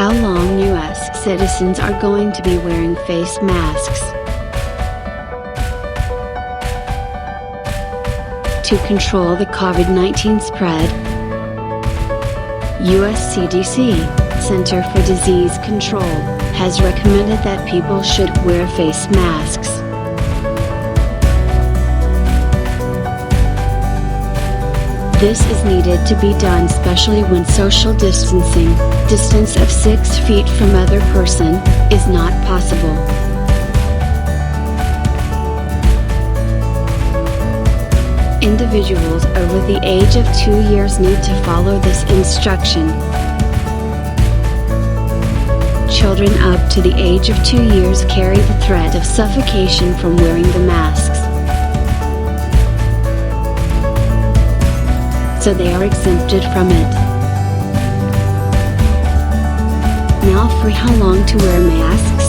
How long U.S. citizens are going to be wearing face masks? To control the COVID-19 spread, U.S. CDC, Center for Disease Control, has recommended that people should wear face masks. This is needed to be done especially when social distancing, distance of 6 feet from other person, is not possible. Individuals over the age of 2 years need to follow this instruction. Children up to the age of 2 years carry the threat of suffocation from wearing the masks, so they are exempted from it. Now for how long to wear masks?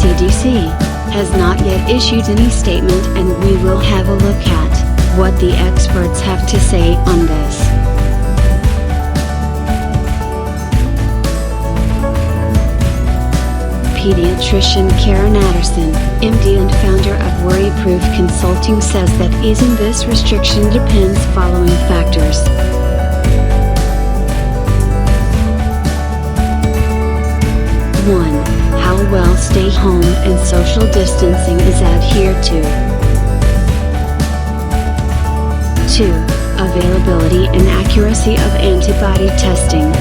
CDC has not yet issued any statement, and we will have a look at what the experts have to say on this. Pediatrician Karen Anderson, MD and founder of Worryproof Consulting, says that easing this restriction depends following factors. One, how well stay home and social distancing is adhered to. 2. Availability and accuracy of antibody testing.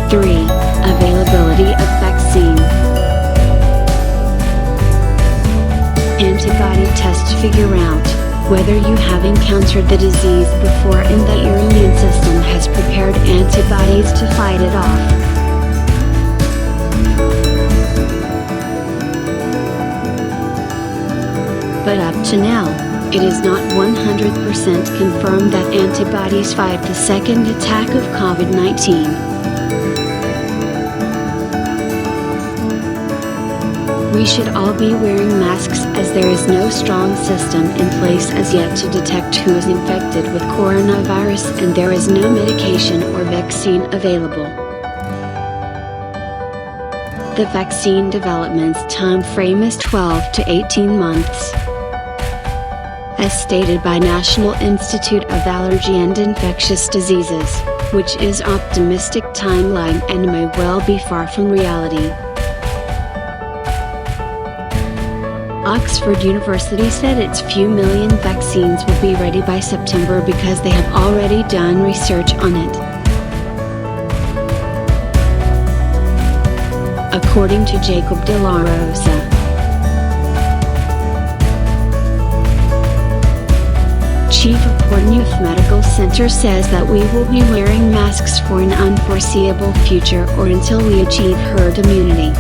3. Availability of vaccine. Antibody test figure out whether you have encountered the disease before and that your immune system has prepared antibodies to fight it off. But up to now, it is not 100% confirmed that antibodies fight the second attack of COVID-19. We should all be wearing masks as there is no strong system in place as yet to detect who is infected with coronavirus, and there is no medication or vaccine available. The vaccine development's time frame is 12 to 18 months. As stated by National Institute of Allergy and Infectious Diseases, which is optimistic timeline and may well be far from reality. Oxford University said its few million vaccines will be ready by September because they have already done research on it. According to Jacob De La Rosa, chief of Portneuf Medical Center, says that we will be wearing masks for an unforeseeable future or until we achieve herd immunity.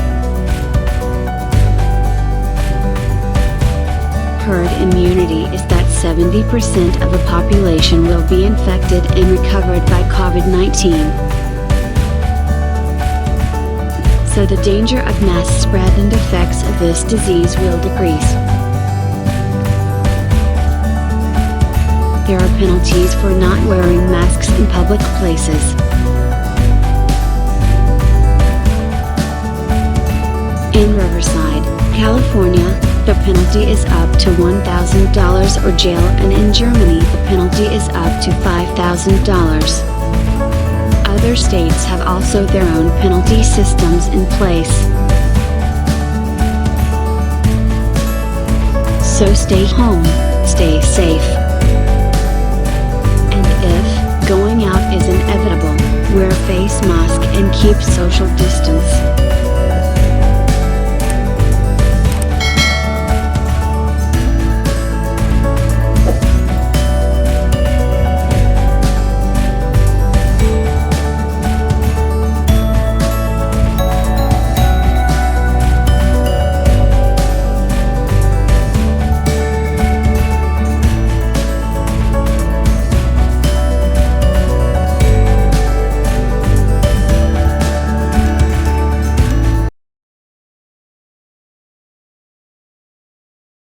Herd immunity is that 70% of a population will be infected and recovered by COVID-19. So the danger of mass spread and effects of this disease will decrease. There are penalties for not wearing masks in public places. In Riverside, California, the penalty is up to $1,000 or jail, and in Germany the penalty is up to $5,000. Other states have also their own penalty systems in place. So stay home, stay safe. And if going out is inevitable, wear a face mask and keep social distance.